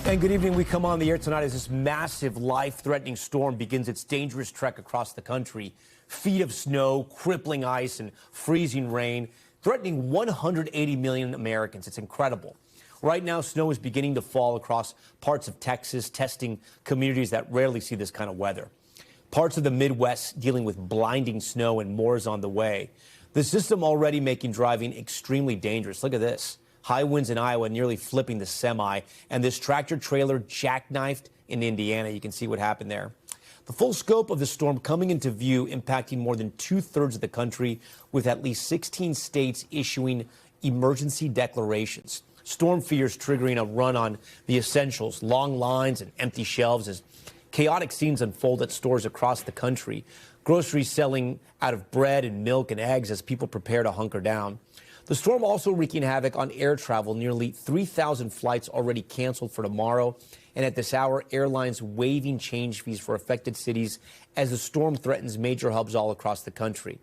And good evening. We come on the air tonight as this massive, life-threatening storm begins its dangerous trek across the country. Feet of snow, crippling ice, and freezing rain, threatening 180 million Americans. It's incredible. Right now, snow is beginning to fall across parts of Texas, testing communities that rarely see this kind of weather. Parts of the Midwest dealing with blinding snow, and more is on the way. The system already making driving extremely dangerous. Look at this. High winds in Iowa nearly flipping the semi, and this tractor trailer jackknifed in Indiana. You can see what happened there. The full scope of the storm coming into view, impacting more than 2/3 of the country, with at least 16 states issuing emergency declarations. Storm fears triggering a run on the essentials, long lines and empty shelves as chaotic scenes unfold at stores across the country. Groceries selling out of bread and milk and eggs as people prepare to hunker down. The storm also wreaking havoc on air travel. Nearly 3,000 flights already canceled for tomorrow. And at this hour, airlines waiving change fees for affected cities as the storm threatens major hubs all across the country.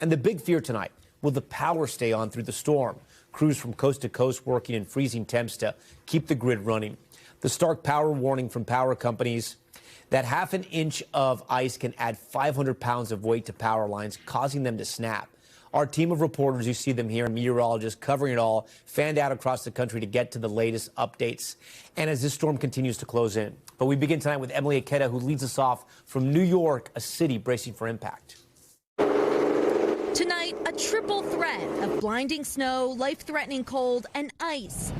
And the big fear tonight, will the power stay on through the storm? Crews from coast to coast working in freezing temps to keep the grid running. The stark power warning from power companies that half an inch of ice can add 500 pounds of weight to power lines, causing them to snap. Our team of reporters, you see them here, and meteorologists covering it all, fanned out across the country to get to the latest updates. And as this storm continues to close in. But we begin tonight with Emily Ikeda, who leads us off from New York, a city bracing for impact. Tonight, a triple threat of blinding snow, life-threatening cold, and ice.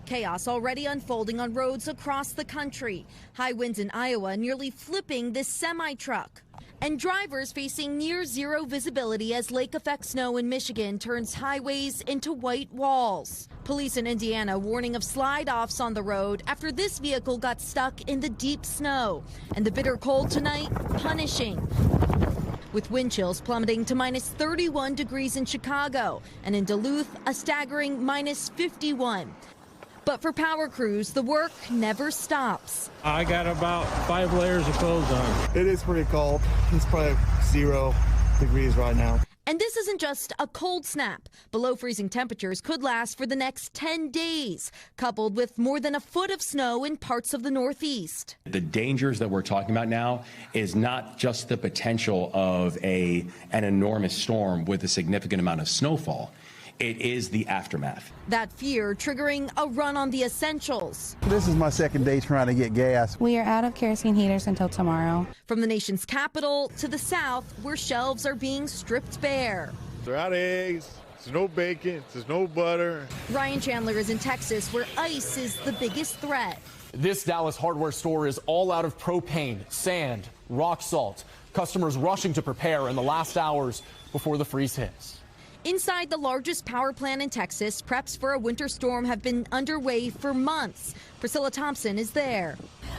Chaos already unfolding on roads across the country. High winds in Iowa nearly flipping this semi-truck. And drivers facing near zero visibility as lake-effect snow in Michigan turns highways into white walls. Police in Indiana warning of slide-offs on the road after this vehicle got stuck in the deep snow. And the bitter cold tonight, punishing. With wind chills plummeting to minus 31 degrees in Chicago. And in Duluth, a staggering minus 51. But for power crews, the work never stops. I got about 5 layers of clothes on. It is pretty cold. It's probably 0 degrees right now. And this isn't just a cold snap. Below freezing temperatures could last for the next 10 days, coupled with more than a foot of snow in parts of the Northeast. The dangers that we're talking about now is not just the potential of an enormous storm with a significant amount of snowfall. It is the aftermath. That fear triggering a run on the essentials. This is my second day trying to get gas. We are out of kerosene heaters until tomorrow. From the nation's capital to the south, where shelves are being stripped bare. They're out of eggs. There's no bacon. There's no butter. Ryan Chandler is in Texas, where ice is the biggest threat. This Dallas hardware store is all out of propane, sand, rock salt. Customers rushing to prepare in the last hours before the freeze hits. Inside the largest power plant in Texas, preps for a winter storm have been underway for months. Priscilla Thompson is there.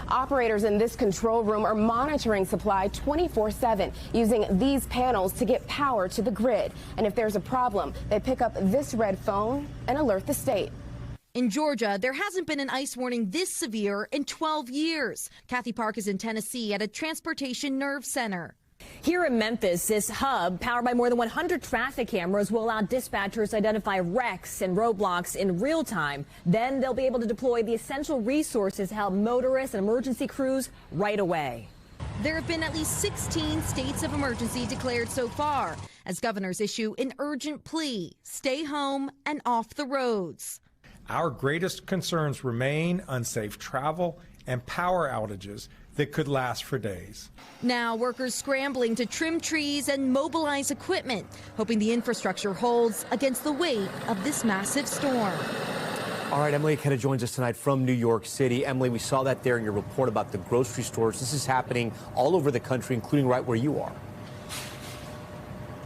Operators in this control room are monitoring supply 24/7, using these panels to get power to the grid. And if there's a problem, they pick up this red phone and alert the state. In Georgia, there hasn't been an ice warning this severe in 12 years. Kathy Park is in Tennessee at a transportation nerve center. Here in Memphis, this hub, powered by more than 100 traffic cameras, will allow dispatchers to identify wrecks and roadblocks in real time. Then they'll be able to deploy the essential resources to help motorists and emergency crews right away. There have been at least 16 states of emergency declared so far, as governors issue an urgent plea: stay home and off the roads. Our greatest concerns remain unsafe travel and power outages that could last for days. Now, workers scrambling to trim trees and mobilize equipment, hoping the infrastructure holds against the weight of this massive storm. All right, Emily Ikeda joins us tonight from New York City. Emily, we saw that there in your report about the grocery stores. This is happening all over the country, including right where you are.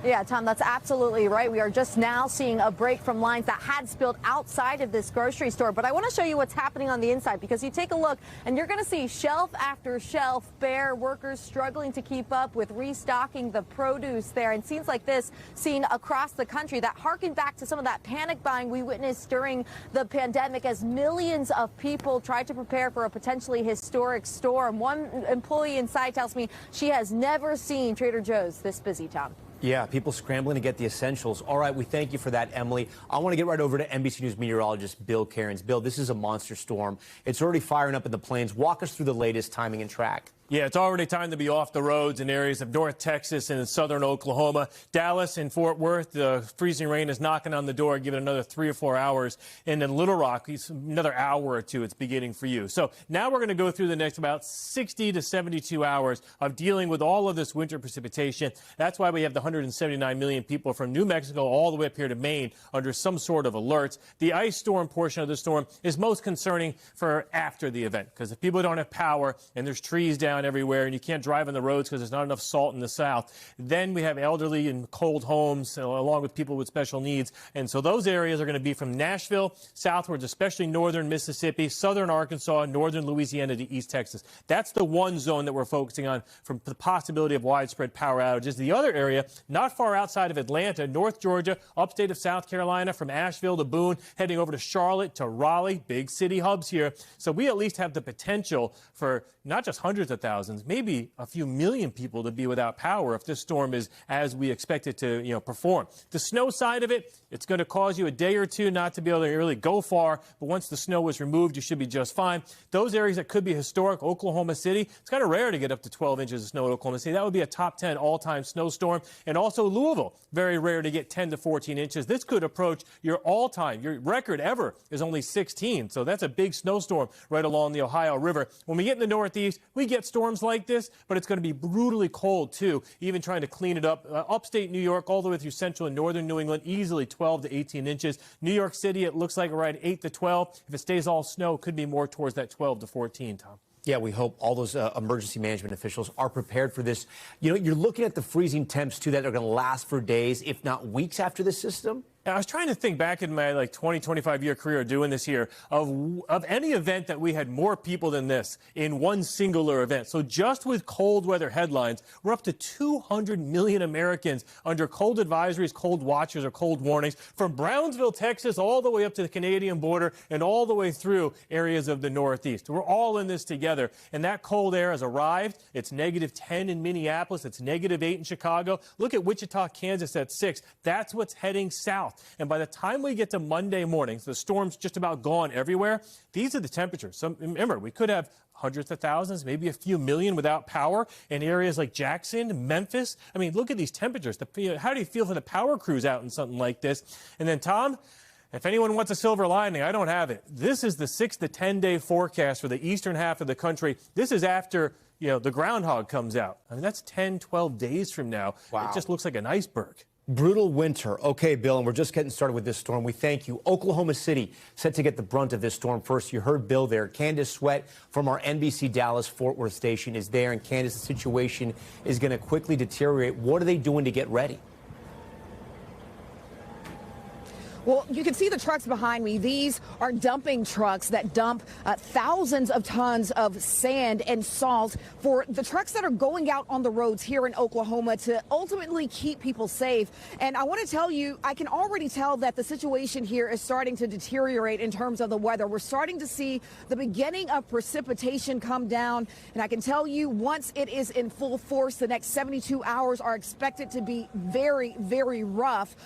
Yeah, Tom, that's absolutely right. We are just now seeing a break from lines that had spilled outside of this grocery store. But I want to show you what's happening on the inside, because you take a look and you're going to see shelf after shelf bare, workers struggling to keep up with restocking the produce there. And scenes like this seen across the country that harken back to some of that panic buying we witnessed during the pandemic as millions of people tried to prepare for a potentially historic storm. One employee inside tells me she has never seen Trader Joe's this busy, Tom. Yeah, people scrambling to get the essentials. All right, we thank you for that, Emily. I want to get right over to NBC News meteorologist Bill Cairns. Bill, this is a monster storm. It's already firing up in the plains. Walk us through the latest timing and track. Yeah, it's already time to be off the roads in areas of North Texas and southern Oklahoma. Dallas and Fort Worth, the freezing rain is knocking on the door. Give it another 3 or 4 hours. And then Little Rock, another hour or two, it's beginning for you. So now we're going to go through the next about 60 to 72 hours of dealing with all of this winter precipitation. That's why we have the 179 million people from New Mexico all the way up here to Maine under some sort of alerts. The ice storm portion of the storm is most concerning for after the event, because if people don't have power and there's trees down everywhere and you can't drive on the roads because there's not enough salt in the south, then we have elderly and cold homes along with people with special needs. And so those areas are going to be from Nashville southwards, especially northern Mississippi, southern Arkansas, northern Louisiana to East Texas. That's the one zone that we're focusing on for the possibility of widespread power outages. The other area, not far outside of Atlanta, North Georgia, upstate of South Carolina, from Asheville to Boone, heading over to Charlotte to Raleigh, big city hubs here. So we at least have the potential for not just hundreds of thousands, maybe a few million people to be without power if this storm is as we expect it to, perform. The snow side of it, it's going to cause you a day or two not to be able to really go far, but once the snow is removed, you should be just fine. Those areas that could be historic, Oklahoma City, it's kind of rare to get up to 12 inches of snow in Oklahoma City. That would be a top 10 all-time snowstorm. And also Louisville, very rare to get 10 to 14 inches. This could approach your all-time. Your record ever is only 16, so that's a big snowstorm right along the Ohio River. When we get in the Northeast, we get storms like this, but it's going to be brutally cold, too, even trying to clean it up. Upstate New York, all the way through central and northern New England, easily 12 to 18 inches. New York City, it looks like around 8 to 12. If it stays all snow, it could be more towards that 12 to 14, Tom. Yeah, we hope all those emergency management officials are prepared for this. You're looking at the freezing temps, too, that are going to last for days, if not weeks after this system. I was trying to think back in my 20, 25-year career doing this here of any event that we had more people than this in one singular event. So just with cold weather headlines, we're up to 200 million Americans under cold advisories, cold watches, or cold warnings from Brownsville, Texas, all the way up to the Canadian border and all the way through areas of the Northeast. We're all in this together. And that cold air has arrived. It's -10 in Minneapolis. It's -8 in Chicago. Look at Wichita, Kansas at 6. That's what's heading south. And by the time we get to Monday mornings, the storm's just about gone everywhere. These are the temperatures. So remember, we could have hundreds of thousands, maybe a few million without power in areas like Jackson, Memphis. I mean, look at these temperatures. How do you feel for the power crews out in something like this? And then, Tom, if anyone wants a silver lining, I don't have it. This is the 6 to 10-day forecast for the eastern half of the country. This is after the groundhog comes out. I mean, that's 10, 12 days from now. Wow. It just looks like an iceberg. Brutal winter. Okay, Bill, and we're just getting started with this storm. We thank you. Oklahoma City set to get the brunt of this storm first. You heard Bill there. Candace Sweat from our NBC Dallas Fort Worth station is there. And Candace, the situation is going to quickly deteriorate. What are they doing to get ready? Well, you can see the trucks behind me. These are dumping trucks that dump thousands of tons of sand and salt for the trucks that are going out on the roads here in Oklahoma to ultimately keep people safe. And I want to tell you, I can already tell that the situation here is starting to deteriorate in terms of the weather. We're starting to see the beginning of precipitation come down. And I can tell you, once it is in full force, the next 72 hours are expected to be very, very rough.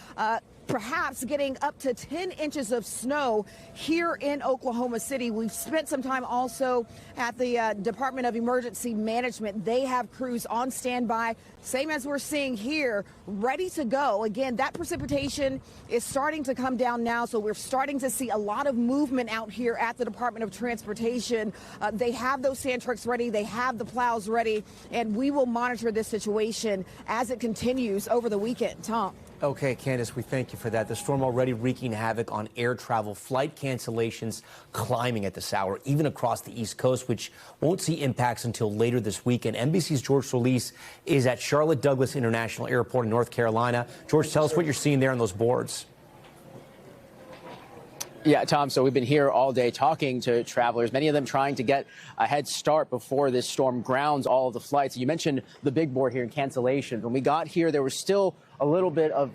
Perhaps getting up to 10 inches of snow here in Oklahoma City. We've spent some time also at the Department of Emergency Management. They have crews on standby, same as we're seeing here, ready to go. Again, that precipitation is starting to come down now, so we're starting to see a lot of movement out here at the Department of Transportation. They have those sand trucks ready, they have the plows ready, and we will monitor this situation as it continues over the weekend. Tom. Okay, Candace, we thank you for that. The storm already wreaking havoc on air travel. Flight cancellations climbing at this hour, even across the East Coast, which won't see impacts until later this week. And NBC's George Solis is at Charlotte Douglas International Airport in North Carolina. George, tell us what you're seeing there on those boards. Yeah, Tom, so we've been here all day talking to travelers, many of them trying to get a head start before this storm grounds all of the flights. You mentioned the big board here in cancellations. When we got here, there was still a little bit of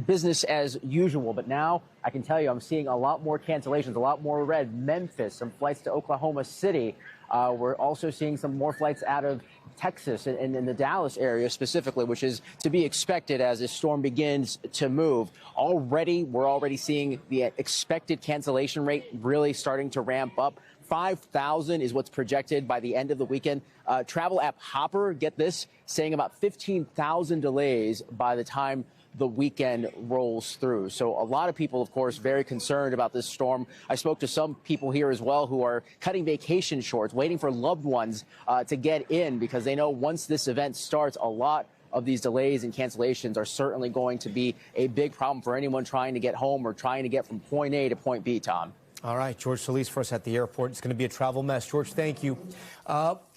business as usual. But now I can tell you I'm seeing a lot more cancellations, a lot more red. Memphis, some flights to Oklahoma City. We're also seeing some more flights out of Texas and in the Dallas area specifically, which is to be expected as this storm begins to move. We're already seeing the expected cancellation rate really starting to ramp up. 5,000 is what's projected by the end of the weekend. Travel app Hopper, get this, saying about 15,000 delays by the time the weekend rolls through. So a lot of people, of course, very concerned about this storm. I spoke to some people here as well who are cutting vacation short, waiting for loved ones to get in because they know once this event starts, a lot of these delays and cancellations are certainly going to be a big problem for anyone trying to get home or trying to get from point A to point B, Tom. All right, George Solis for us at the airport. It's going to be a travel mess. George, thank you.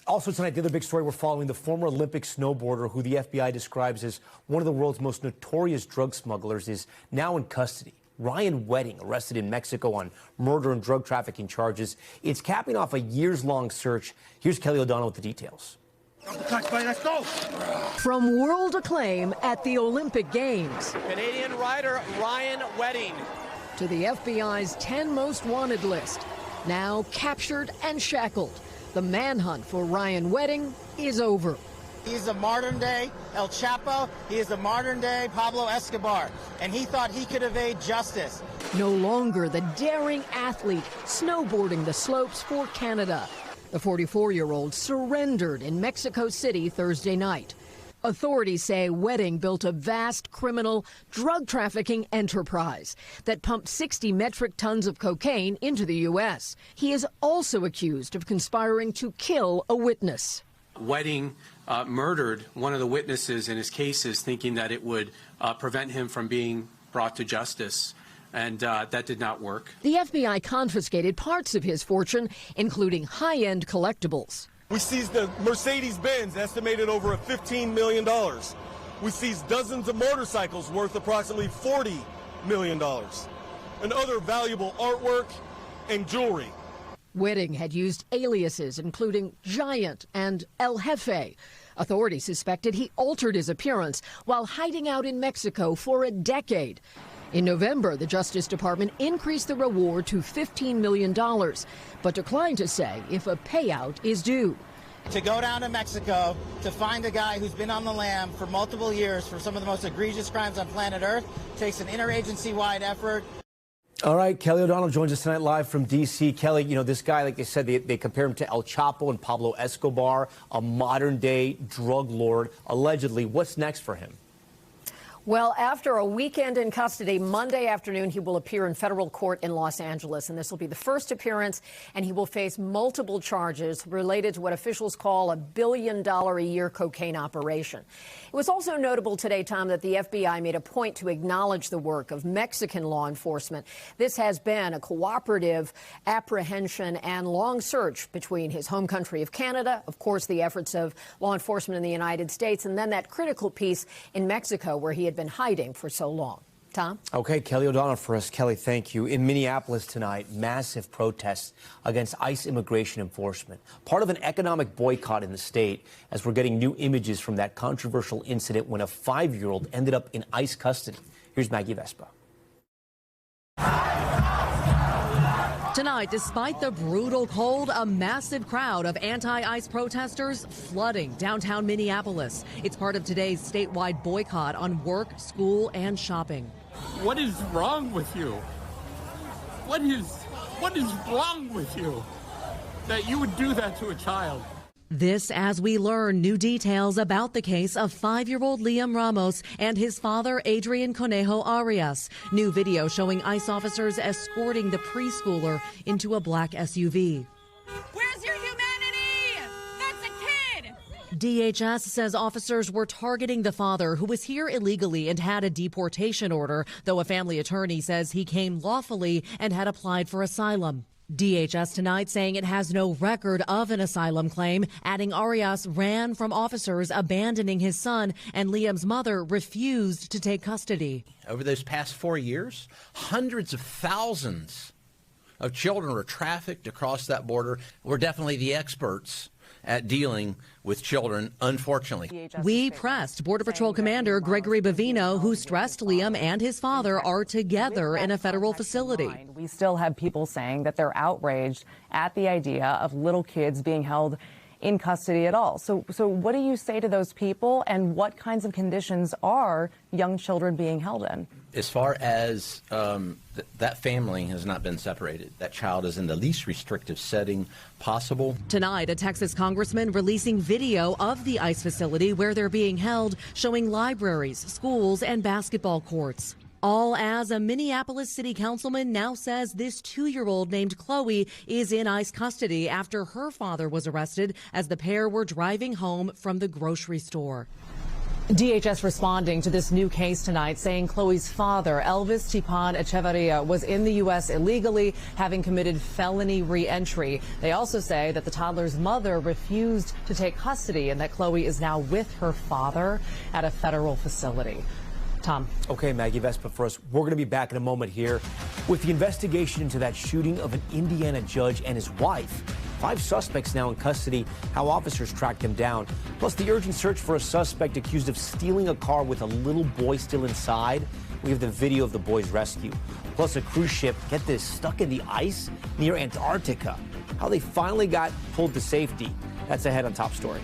Also tonight, the other big story we're following, the former Olympic snowboarder who the FBI describes as one of the world's most notorious drug smugglers is now in custody. Ryan Wedding, arrested in Mexico on murder and drug trafficking charges. It's capping off a years-long search. Here's Kelly O'Donnell with the details. Let's go. From world acclaim at the Olympic Games. Canadian rider Ryan Wedding. To the FBI's 10 most wanted list. Now captured and shackled. The manhunt for Ryan Wedding is over. He's a modern-day El Chapo. He is a modern-day Pablo Escobar. And he thought he could evade justice. No longer the daring athlete snowboarding the slopes for Canada. The 44-year-old surrendered in Mexico City Thursday night. Authorities say Wedding built a vast criminal drug trafficking enterprise that pumped 60 metric tons of cocaine into the U.S. He is also accused of conspiring to kill a witness. Wedding murdered one of the witnesses in his cases, thinking that it would prevent him from being brought to justice. And that did not work. The FBI confiscated parts of his fortune, including high-end collectibles. We seized the Mercedes-Benz, estimated over $15 million. We seized dozens of motorcycles worth approximately $40 million, and other valuable artwork and jewelry. Wedding had used aliases, including Giant and El Jefe. Authorities suspected he altered his appearance while hiding out in Mexico for a decade. In November, the Justice Department increased the reward to $15 million, but declined to say if a payout is due. To go down to Mexico to find a guy who's been on the lam for multiple years for some of the most egregious crimes on planet Earth takes an interagency-wide effort. All right, Kelly O'Donnell joins us tonight live from D.C. Kelly, you know, this guy, like they said, they compare him to El Chapo and Pablo Escobar, a modern-day drug lord. Allegedly, what's next for him? Well, after a weekend in custody, Monday afternoon, he will appear in federal court in Los Angeles, and this will be the first appearance, and he will face multiple charges related to what officials call a billion-dollar-a-year cocaine operation. It was also notable today, Tom, that the FBI made a point to acknowledge the work of Mexican law enforcement. This has been a cooperative apprehension and long search between his home country of Canada, of course, the efforts of law enforcement in the United States, and then that critical piece in Mexico where he had been hiding for so long. Tom? Okay, Kelly O'Donnell for us. Kelly, thank you. In Minneapolis tonight, massive protests against ICE immigration enforcement. Part of an economic boycott in the state as we're getting new images from that controversial incident when a 5-year-old ended up in ICE custody. Here's Maggie Vespa. Tonight, despite the brutal cold, a massive crowd of anti-ICE protesters flooding downtown Minneapolis. It's part of today's statewide boycott on work, school, and shopping. What is wrong with you? What is wrong with you that you would do that to a child? This as we learn new details about the case of 5-year-old Liam Ramos and his father, Adrian Conejo Arias. New video showing ICE officers escorting the preschooler into a black SUV. Where's your humanity? That's a kid! DHS says officers were targeting the father, who was here illegally and had a deportation order, though a family attorney says he came lawfully and had applied for asylum. DHS tonight saying it has no record of an asylum claim, adding Arias ran from officers, abandoning his son, and Liam's mother refused to take custody. Over those past 4 years, hundreds of thousands of children were trafficked across that border. We're definitely the experts at dealing with children, unfortunately. We pressed Border Patrol Commander Gregory Bavino, who stressed Liam and his father are together in a federal facility. We still have people saying that they're outraged at the idea of little kids being held in custody at all. So what do you say to those people, and what kinds of conditions are young children being held in? As far as that family has not been separated, that child is in the least restrictive setting possible. Tonight, a Texas congressman releasing video of the ICE facility where they're being held, showing libraries, schools, and basketball courts. All as a Minneapolis city councilman now says this 2-year-old named Chloe is in ICE custody after her father was arrested as the pair were driving home from the grocery store. DHS responding to this new case tonight, saying Chloe's father, Elvis Tipan Echeverria, was in the U.S. illegally, having committed felony re-entry. They also say that the toddler's mother refused to take custody and that Chloe is now with her father at a federal facility. Tom. Okay, Maggie Vespa first. We're going to be back in a moment here with the investigation into that shooting of an Indiana judge and his wife. 5 suspects now in custody, how officers tracked him down. Plus the urgent search for a suspect accused of stealing a car with a little boy still inside. We have the video of the boy's rescue. Plus a cruise ship, get this, stuck in the ice near Antarctica. How they finally got pulled to safety. That's ahead on Top Story.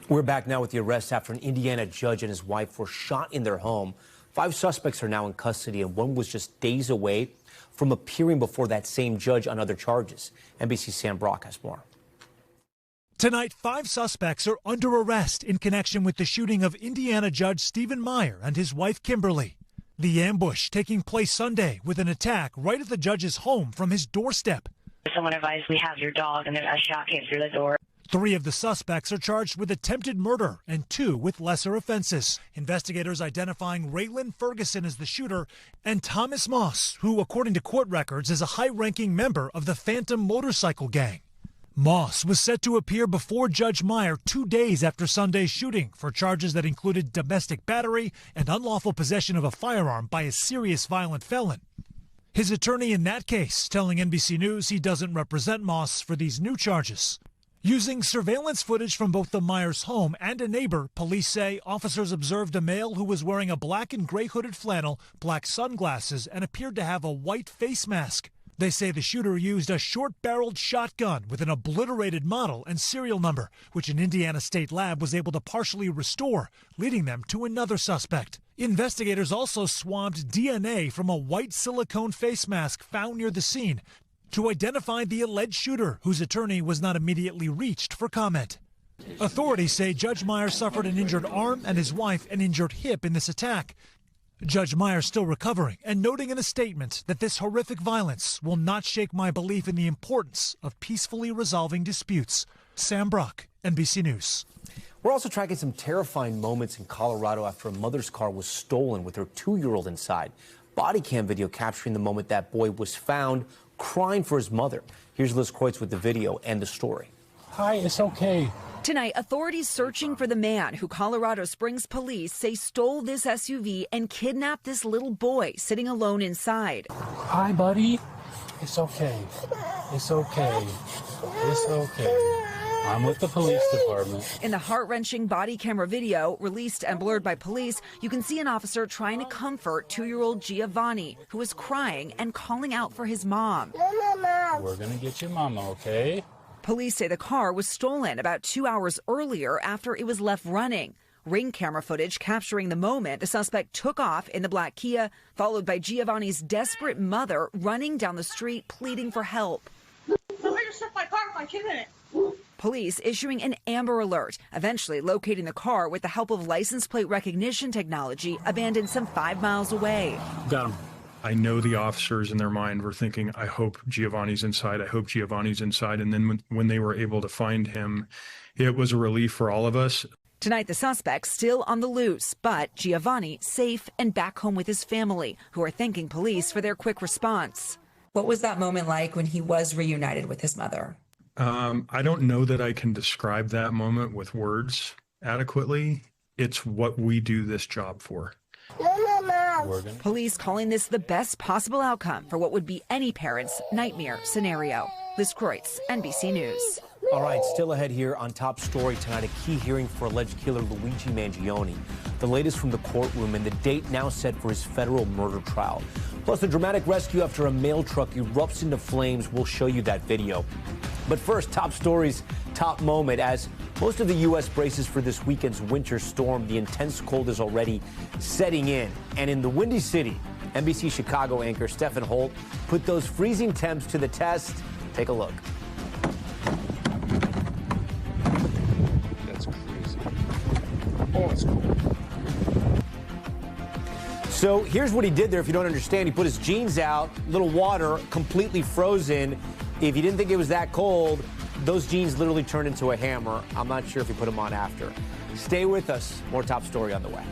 We're back now with the arrest after an Indiana judge and his wife were shot in their home. 5 suspects are now in custody, and one was just days away from appearing before that same judge on other charges. NBC's Sam Brock has more. Tonight, 5 suspects are under arrest in connection with the shooting of Indiana Judge Stephen Meyer and his wife Kimberly. The ambush taking place Sunday with an attack right at the judge's home from his doorstep. Someone advised we have your dog, and then a shot came through the door. 3 of the suspects are charged with attempted murder and 2 with lesser offenses. Investigators identifying Raylan Ferguson as the shooter and Thomas Moss, who, according to court records, is a high-ranking member of the Phantom motorcycle gang. Moss was set to appear before Judge Meyer 2 days after Sunday's shooting for charges that included domestic battery and unlawful possession of a firearm by a serious violent felon. His attorney in that case telling NBC News he doesn't represent Moss for these new charges. Using surveillance footage from both the Myers home and a neighbor, police say officers observed a male who was wearing a black and gray hooded flannel, black sunglasses, and appeared to have a white face mask. They say the shooter used a short-barreled shotgun with an obliterated model and serial number, which an Indiana state lab was able to partially restore, leading them to another suspect. Investigators also swabbed DNA from a white silicone face mask found near the scene to identify the alleged shooter, whose attorney was not immediately reached for comment. Authorities say Judge Meyer suffered an injured arm and his wife an injured hip in this attack. Judge Meyer still recovering and noting in a statement that this horrific violence will not shake my belief in the importance of peacefully resolving disputes. Sam Brock, NBC News. We're also tracking some terrifying moments in Colorado after a mother's car was stolen with her 2-year-old inside. Body cam video capturing the moment that boy was found crying for his mother. Here's Liz Coitz with the video and the story. Hi, it's okay. Tonight, authorities searching for the man who Colorado Springs police say stole this SUV and kidnapped this little boy sitting alone inside. Hi, buddy. It's okay. It's okay. It's okay. I'm with the police department. In the heart-wrenching body camera video, released and blurred by police, you can see an officer trying to comfort 2-year-old Giovanni, who is crying and calling out for his mom. We're gonna get your mama, okay? Police say the car was stolen about 2 hours earlier after it was left running. Ring camera footage capturing the moment the suspect took off in the black Kia, followed by Giovanni's desperate mother running down the street pleading for help. Somebody just took my car with my kid in it. Police issuing an Amber Alert, eventually locating the car with the help of license plate recognition technology abandoned some 5 miles away. Got him. I know the officers in their mind were thinking, I hope Giovanni's inside. I hope Giovanni's inside. And then when they were able to find him, it was a relief for all of us. Tonight, the suspect still on the loose, but Giovanni safe and back home with his family, who are thanking police for their quick response. What was that moment like when he was reunited with his mother? I don't know that I can describe that moment with words adequately. It's what we do this job for. Police calling this the best possible outcome for what would be any parent's nightmare scenario. Liz Kreutz, NBC News. All right, still ahead here on Top Story tonight, a key hearing for alleged killer Luigi Mangione. The latest from the courtroom and the date now set for his federal murder trial. Plus, a dramatic rescue after a mail truck erupts into flames. We'll show you that video. But first, Top Story's top moment. As most of the U.S. braces for this weekend's winter storm, the intense cold is already setting in. And in the Windy City, NBC Chicago anchor Stephen Holt put those freezing temps to the test. Take a look. That's crazy. Oh, it's cold. So here's what he did there. If you don't understand, he put his jeans out, little water, completely frozen. If you didn't think it was that cold, those jeans literally turned into a hammer. I'm not sure if he put them on after. Stay with us. More Top Story on the way.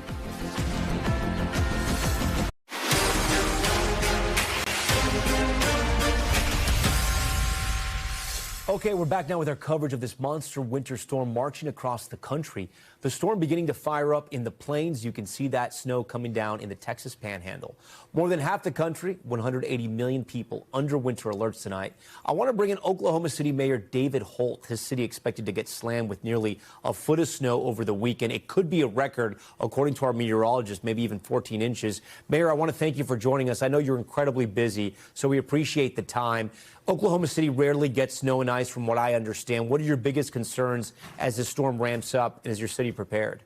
Okay, we're back now with our coverage of this monster winter storm marching across the country. The storm beginning to fire up in the plains. You can see that snow coming down in the Texas Panhandle. More than half the country, 180 million people under winter alerts tonight. I want to bring in Oklahoma City Mayor David Holt. His city expected to get slammed with nearly a foot of snow over the weekend. It could be a record, according to our meteorologist, maybe even 14 inches. Mayor, I want to thank you for joining us. I know you're incredibly busy, so we appreciate the time. Oklahoma City rarely gets snow and ice from what I understand. What are your biggest concerns as the storm ramps up and as your city prepared?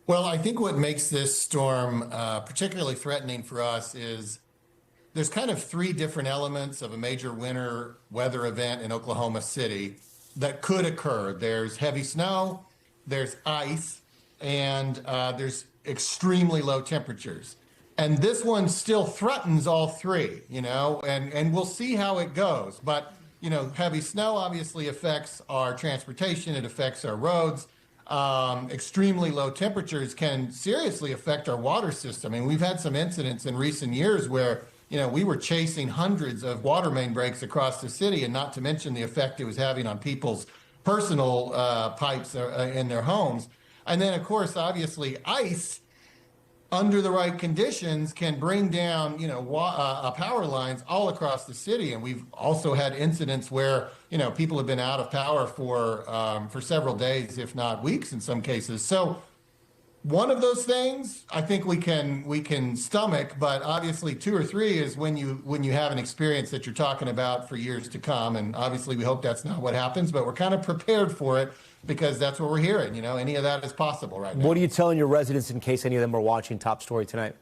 Well, I think what makes this storm particularly threatening for us is there's kind of three different elements of a major winter weather event in Oklahoma City that could occur. There's heavy snow, there's ice, and there's extremely low temperatures. And this one still threatens all three, and we'll see how it goes. But, heavy snow obviously affects our transportation. It affects our roads. Extremely low temperatures can seriously affect our water system. I mean, we've had some incidents in recent years where, we were chasing hundreds of water main breaks across the city, and not to mention the effect it was having on people's personal pipes in their homes. And then, of course, obviously, ice under the right conditions can bring down, power lines all across the city. And we've also had incidents where, people have been out of power for several days, if not weeks in some cases. So one of those things I think we can stomach, but obviously 2 or 3 is when you have an experience that you're talking about for years to come. And obviously we hope that's not what happens, but we're kind of prepared for it, because that's what we're hearing. Any of that is possible right now. What are you telling your residents in case any of them are watching Top Story tonight?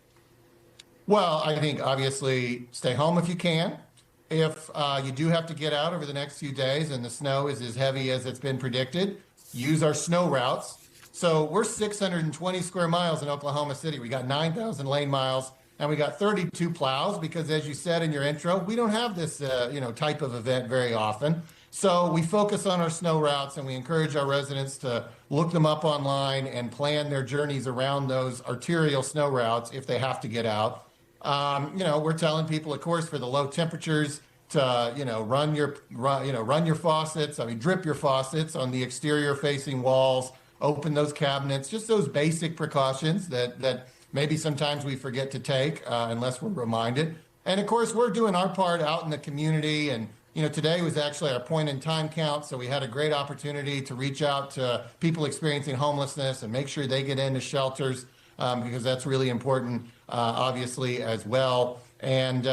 Well, I think obviously stay home if you can. If you do have to get out over the next few days and the snow is as heavy as it's been predicted, use our snow routes. So we're 620 square miles in Oklahoma City. We got 9,000 lane miles, and we got 32 plows because, as you said in your intro, we don't have this type of event very often. So we focus on our snow routes, and we encourage our residents to look them up online and plan their journeys around those arterial snow routes if they have to get out. We're telling people, of course, for the low temperatures to, run your faucets. Drip your faucets on the exterior facing walls, open those cabinets, just those basic precautions that maybe sometimes we forget to take unless we're reminded. And of course, we're doing our part out in the community, and today was actually our point in time count, so we had a great opportunity to reach out to people experiencing homelessness and make sure they get into shelters, because that's really important, obviously, as well. And,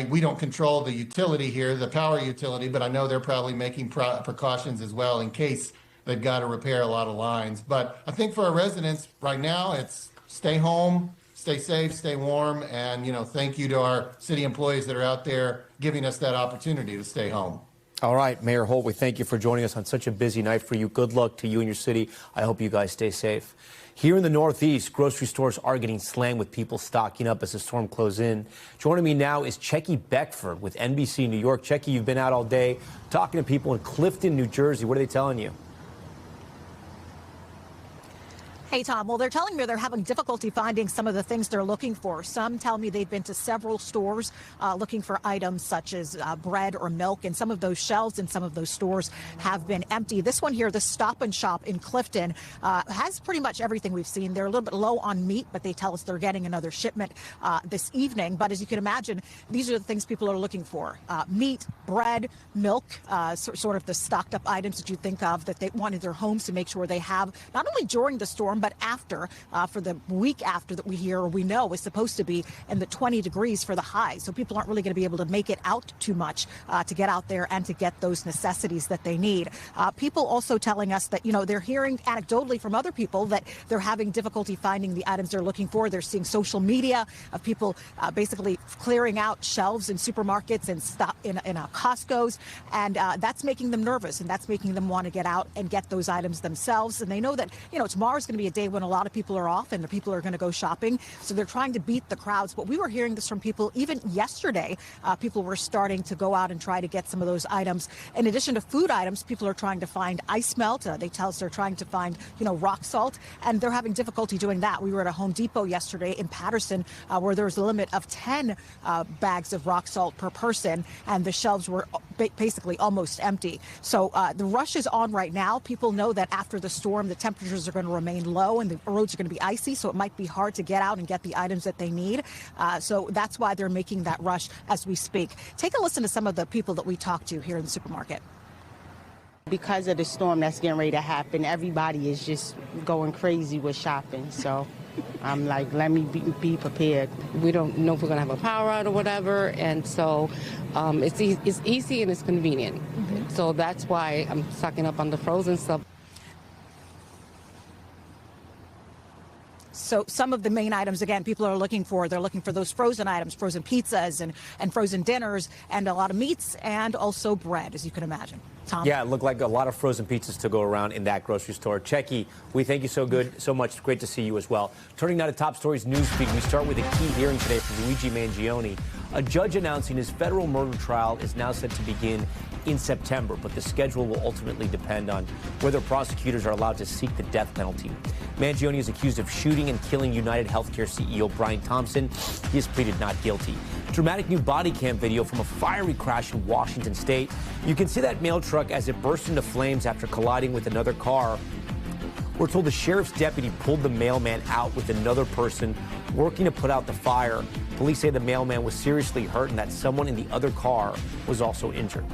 we don't control the utility here, the power utility, but I know they're probably making precautions as well in case they've got to repair a lot of lines. But I think for our residents right now, it's stay home, stay safe, stay warm, and, thank you to our city employees that are out there giving us that opportunity to stay home. All right, Mayor Holt, we thank you for joining us on such a busy night for you. Good luck to you and your city. I hope you guys stay safe. Here in the Northeast, grocery stores are getting slammed with people stocking up as the storm closes in. Joining me now is Checky Beckford with NBC New York. Checky, you've been out all day talking to people in Clifton, New Jersey. What are they telling you? Hey, Tom. Well, they're telling me they're having difficulty finding some of the things they're looking for. Some tell me they've been to several stores looking for items such as bread or milk, and some of those shelves in some of those stores have been empty. This one here, the Stop and Shop in Clifton, has pretty much everything we've seen. They're a little bit low on meat, but they tell us they're getting another shipment this evening. But as you can imagine, these are the things people are looking for. Meat, bread, milk, sort of the stocked up items that you think of that they want in their homes to make sure they have, not only during the storm, but after, for the week after that we know is supposed to be in the 20 degrees for the high. So people aren't really going to be able to make it out too much to get out there and to get those necessities that they need. People also telling us that, they're hearing anecdotally from other people that they're having difficulty finding the items they're looking for. They're seeing social media of people basically clearing out shelves in supermarkets and stuff in Costco's. And that's making them nervous, and that's making them want to get out and get those items themselves. And they know that, tomorrow's going to be a day when a lot of people are off and the people are going to go shopping. So they're trying to beat the crowds. But we were hearing this from people even yesterday. People were starting to go out and try to get some of those items. In addition to food items, people are trying to find ice melt. They tell us they're trying to find, rock salt, and they're having difficulty doing that. We were at a Home Depot yesterday in Patterson where there was a limit of 10 bags of rock salt per person, and the shelves were basically almost empty. So the rush is on right now. People know that after the storm, the temperatures are going to remain low and the roads are going to be icy, so it might be hard to get out and get the items that they need. So that's why they're making that rush as we speak. Take a listen to some of the people that we talked to here in the supermarket. Because of the storm that's getting ready to happen, everybody is just going crazy with shopping. So I'm like, let me be prepared. We don't know if we're going to have a power out or whatever, and so it's easy and it's convenient. Mm-hmm. So that's why I'm stocking up on the frozen stuff. So some of the main items, again, people are looking for, they're looking for those frozen items, frozen pizzas and frozen dinners, and a lot of meats, and also bread, as you can imagine. Tom? Yeah, it looked like a lot of frozen pizzas to go around in that grocery store. Checky, we thank you so much. Great to see you as well. Turning now to Top Stories newsfeed, we start with a key hearing today from Luigi Mangione. A judge announcing his federal murder trial is now set to begin in September, but the schedule will ultimately depend on whether prosecutors are allowed to seek the death penalty. Mangione is accused of shooting and killing United Healthcare CEO Brian Thompson. He has pleaded not guilty. Dramatic new body cam video from a fiery crash in Washington state. You can see that mail truck as it burst into flames after colliding with another car. We're told the sheriff's deputy pulled the mailman out with another person working to put out the fire. Police say the mailman was seriously hurt and that someone in the other car was also injured.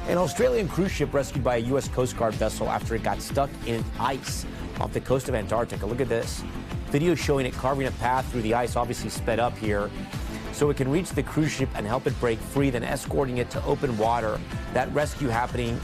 An Australian cruise ship rescued by a U.S. Coast Guard vessel after it got stuck in ice off the coast of Antarctica. Look at this. Video showing it carving a path through the ice, obviously sped up here, so it can reach the cruise ship and help it break free, then escorting it to open water. That rescue happening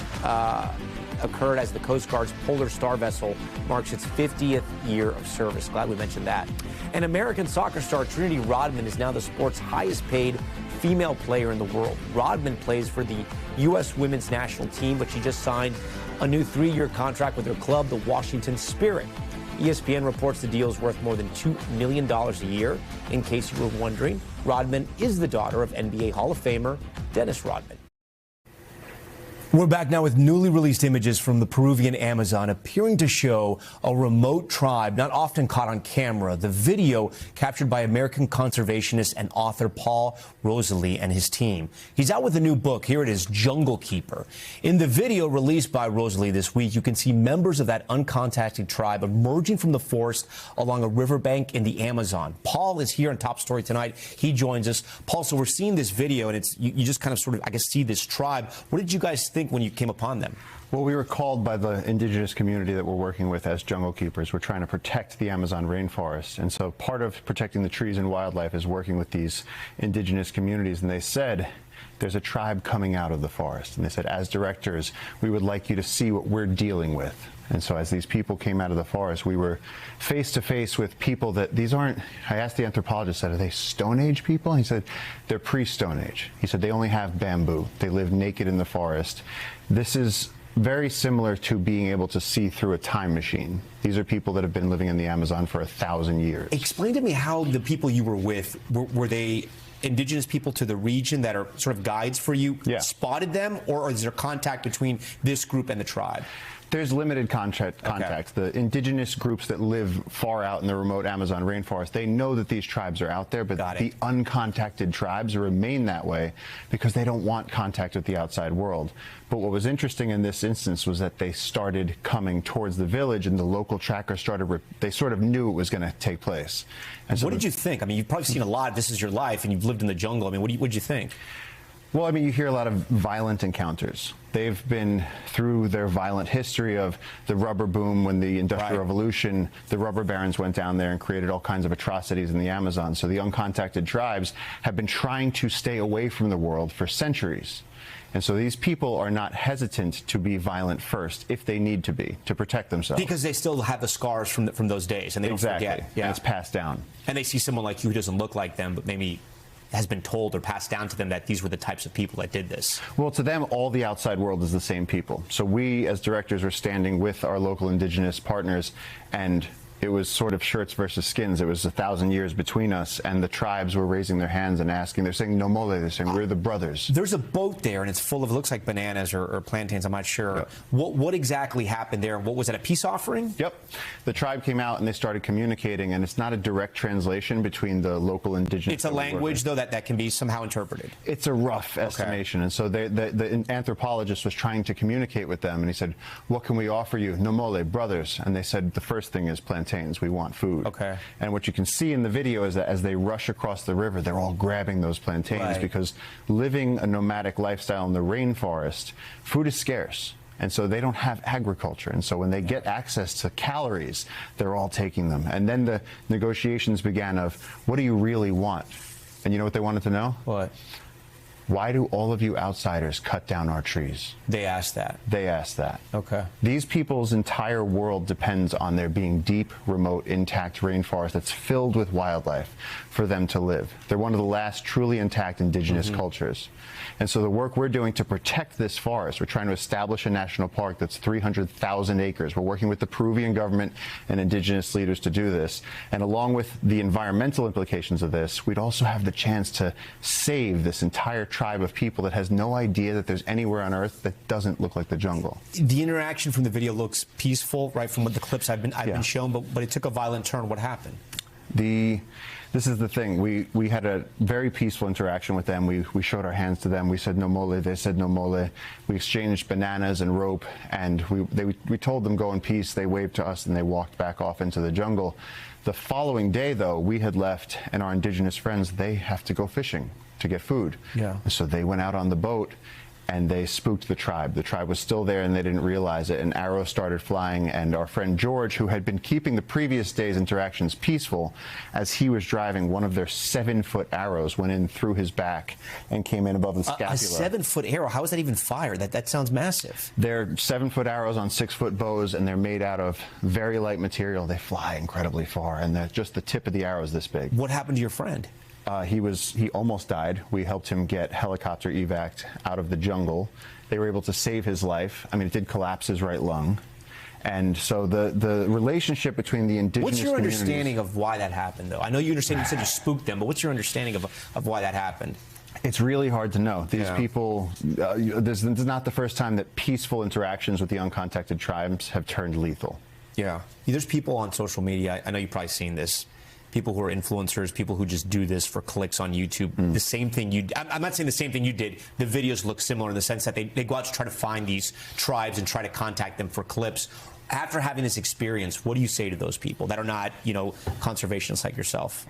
occurred as the Coast Guard's Polar Star vessel marks its 50th year of service. Glad we mentioned that. And American soccer star Trinity Rodman is now the sport's highest paid female player in the world. Rodman plays for the U.S. women's national team, but she just signed a new 3-year contract with her club, the Washington Spirit. ESPN reports the deal is worth more than $2 million a year. In case you were wondering, Rodman is the daughter of NBA Hall of Famer Dennis Rodman. We're back now with newly released images from the Peruvian Amazon appearing to show a remote tribe not often caught on camera. The video captured by American conservationist and author Paul Rosalie and his team. He's out with a new book. Here it is, Jungle Keeper. In the video released by Rosalie this week, you can see members of that uncontacted tribe emerging from the forest along a riverbank in the Amazon. Paul is here on Top Story tonight. He joins us. Paul, so we're seeing this video, and it's you just kind of sort of, I guess, see this tribe. What did you guys think when you came upon them? Well, we were called by the indigenous community that we're working with as jungle keepers. We're trying to protect the Amazon rainforest. And so part of protecting the trees and wildlife is working with these indigenous communities. And they said, there's a tribe coming out of the forest. And they said, as directors, we would like you to see what we're dealing with. And so as these people came out of the forest, we were face to face with people that these aren't, I asked the anthropologist, said, are they Stone Age people? And he said, they're pre-Stone Age. He said, they only have bamboo. They live naked in the forest. This is very similar to being able to see through a time machine. These are people that have been living in the Amazon for 1,000 years. Explain to me how the people you were with, were they indigenous people to the region that are sort of guides for you, spotted them, or is there contact between this group and the tribe? There's limited contact. Okay. The indigenous groups that live far out in the remote Amazon rainforest, they know that these tribes are out there, but the uncontacted tribes remain that way because they don't want contact with the outside world. But what was interesting in this instance was that they started coming towards the village, and the local trackers they sort of knew it was going to take place. And so what did you think? I mean, you've probably seen a lot. This is your life, and you've lived in the jungle. I mean, what did you think? Well, I mean, you hear a lot of violent encounters. They've been through their violent history of the rubber boom when the Industrial Revolution, the rubber barons went down there and created all kinds of atrocities in the Amazon. So the uncontacted tribes have been trying to stay away from the world for centuries. And so these people are not hesitant to be violent first, if they need to be, to protect themselves. Because they still have the scars from those days, and they don't forget. Yeah. And it's passed down. And they see someone like you who doesn't look like them, but maybe has been told or passed down to them that these were the types of people that did this. Well, to them, all the outside world is the same people. So we, as directors, are standing with our local indigenous partners, and it was sort of shirts versus skins. It was 1,000 years between us, and the tribes were raising their hands and asking. They're saying, no mole. They're saying, we're the brothers. There's a boat there, and it's full of, looks like bananas or plantains. I'm not sure. Yep. What exactly happened there? What was it, a peace offering? Yep. The tribe came out, and they started communicating, and it's not a direct translation between the local indigenous. It's a language, though, that can be somehow interpreted. It's a rough estimation. And so the anthropologist was trying to communicate with them, and he said, what can we offer you? No mole, brothers. And they said, the first thing is plantains. We want food. Okay. And what you can see in the video is that as they rush across the river, they're all grabbing those plantains because living a nomadic lifestyle in the rainforest, food is scarce. And so they don't have agriculture. And so when they get access to calories, they're all taking them. And then the negotiations began of, what do you really want? And you know what they wanted to know? What? Why do all of you outsiders cut down our trees? They asked that. They asked that. Okay. These people's entire world depends on there being deep, remote, intact rainforest that's filled with wildlife for them to live. They're one of the last truly intact indigenous cultures. And so the work we're doing to protect this forest, we're trying to establish a national park that's 300,000 acres. We're working with the Peruvian government and indigenous leaders to do this. And along with the environmental implications of this, we'd also have the chance to save this entire tribe of people that has no idea that there's anywhere on Earth that doesn't look like the jungle. The interaction from the video looks peaceful, right, from what the clips I've been shown, but it took a violent turn. What happened? This is the thing. We had a very peaceful interaction with them. We showed our hands to them. We said no mole. They said no mole. We exchanged bananas and rope, and we told them go in peace. They waved to us and they walked back off into the jungle. The following day, though, we had left, and our indigenous friends, they have to go fishing to get food. Yeah. So they went out on the boat, and they spooked the tribe. The tribe was still there, and they didn't realize it, and arrows started flying, and our friend George, who had been keeping the previous day's interactions peaceful, as he was driving, one of their 7-foot arrows went in through his back and came in above the scapula. A 7-foot arrow? How is that even fired? That sounds massive. They're 7-foot arrows on 6-foot bows, and they're made out of very light material. They fly incredibly far, and just the tip of the arrow is this big. What happened to your friend? He almost died. We helped him get helicopter evac out of the jungle. They were able to save his life. I mean, it did collapse his right lung. And so the relationship between the indigenous What's your understanding of why that happened, though? I know you understand, you said you spooked them, but what's your understanding of why that happened? It's really hard to know. These people, this is not the first time that peaceful interactions with the uncontacted tribes have turned lethal. Yeah. There's people on social media, I know you've probably seen this, people who are influencers, people who just do this for clicks on YouTube. The same thing I'm not saying the same thing you did. The videos look similar in the sense that they go out to try to find these tribes and try to contact them for clips. After having this experience, what do you say to those people that are not, conservationists like yourself?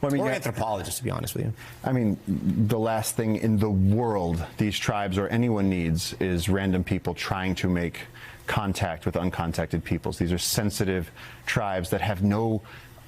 Well, I mean, or anthropologists, to be honest with you. I mean, the last thing in the world these tribes or anyone needs is random people trying to make contact with uncontacted peoples. These are sensitive tribes that have no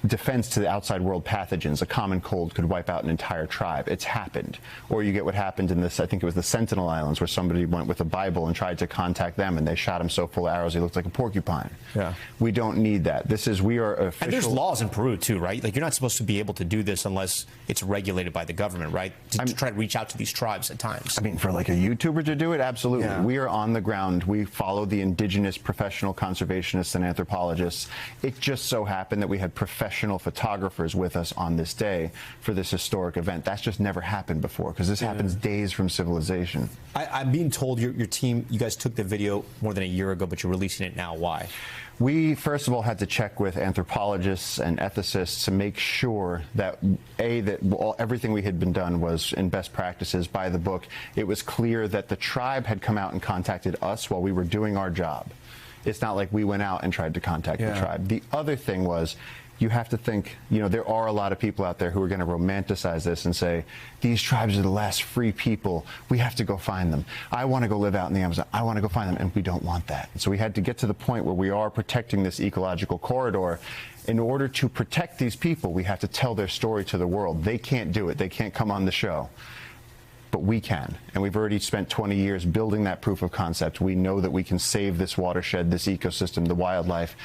defense to the outside world pathogens. A common cold could wipe out an entire tribe. It's happened. Or you get what happened in this, I think it was the Sentinel Islands, where somebody went with a Bible and tried to contact them, and they shot him so full of arrows he looked like a porcupine. Yeah. We don't need that. We are official. And there's laws in Peru too, right? Like, you're not supposed to be able to do this unless it's regulated by the government, right? To try to reach out to these tribes at times. I mean, for like a YouTuber to do it, absolutely. Yeah. We are on the ground. We follow the indigenous professional conservationists and anthropologists. It just so happened that we had professional professional photographers with us on this day for this historic event. That's just never happened before, because this happens days from civilization. I'm being told your team, you guys took the video more than a year ago, but you're releasing it now. Why? We, first of all, had to check with anthropologists and ethicists to make sure that, everything we had been done was in best practices by the book. It was clear that the tribe had come out and contacted us while we were doing our job. It's not like we went out and tried to contact the tribe. The other thing was, you have to think, there are a lot of people out there who are going to romanticize this and say, these tribes are the last free people. We have to go find them. I want to go live out in the Amazon. I want to go find them. And we don't want that. So we had to get to the point where we are protecting this ecological corridor. In order to protect these people, we have to tell their story to the world. They can't do it. They can't come on the show. But we can. And we've already spent 20 years building that proof of concept. We know that we can save this watershed, this ecosystem, the wildlife,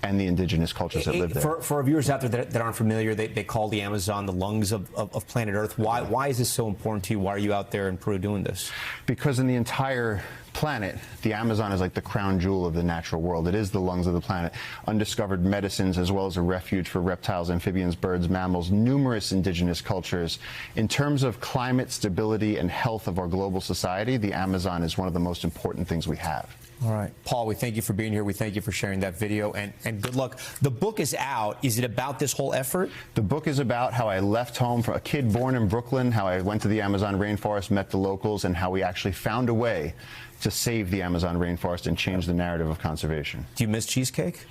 and the indigenous cultures that live there. For our viewers out there that aren't familiar, they call the Amazon the lungs of planet Earth. Why is this so important to you? Why are you out there in Peru doing this? Because in the entire planet, the Amazon is like the crown jewel of the natural world. It is the lungs of the planet. Undiscovered medicines, as well as a refuge for reptiles, amphibians, birds, mammals, numerous indigenous cultures. In terms of climate stability and health of our global society, the Amazon is one of the most important things we have. All right. Paul, we thank you for being here. We thank you for sharing that video, and good luck. The book is out. Is it about this whole effort? The book is about how I left home from a kid born in Brooklyn, how I went to the Amazon rainforest, met the locals, and how we actually found a way to save the Amazon rainforest and change the narrative of conservation. Do you miss cheesecake?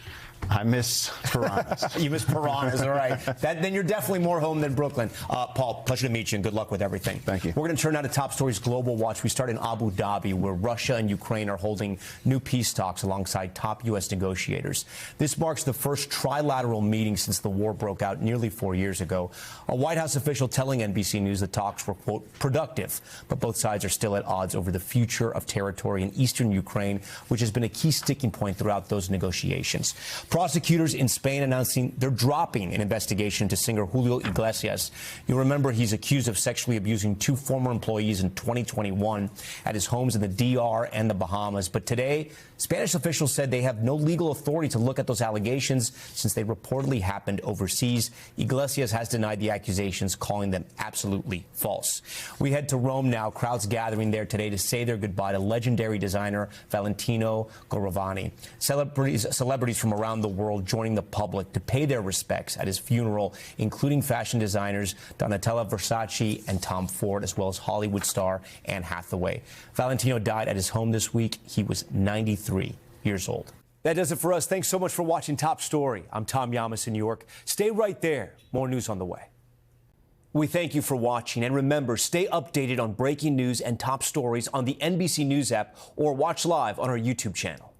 I miss piranhas. You miss piranhas, all right. Then you're definitely more home than Brooklyn. Paul, pleasure to meet you, and good luck with everything. Thank you. We're going to turn now to Top Stories Global Watch. We start in Abu Dhabi, where Russia and Ukraine are holding new peace talks alongside top U.S. negotiators. This marks the first trilateral meeting since the war broke out nearly 4 years ago. A White House official telling NBC News the talks were, quote, productive, but both sides are still at odds over the future of territory in eastern Ukraine, which has been a key sticking point throughout those negotiations. Prosecutors in Spain announcing they're dropping an investigation into singer Julio Iglesias. You'll remember he's accused of sexually abusing 2 former employees in 2021 at his homes in the DR and the Bahamas. But today, Spanish officials said they have no legal authority to look at those allegations since they reportedly happened overseas. Iglesias has denied the accusations, calling them absolutely false. We head to Rome now. Crowds gathering there today to say their goodbye to legendary designer Valentino Garavani. Celebrities from around the world joining the public to pay their respects at his funeral, including fashion designers Donatella Versace and Tom Ford, as well as Hollywood star Anne Hathaway. Valentino died at his home this week. He was 93 years old. That does it for us. Thanks so much for watching Top Story. I'm Tom Llamas in New York. Stay right there. More news on the way. We thank you for watching, and remember, stay updated on breaking news and top stories on the NBC News app or watch live on our YouTube channel.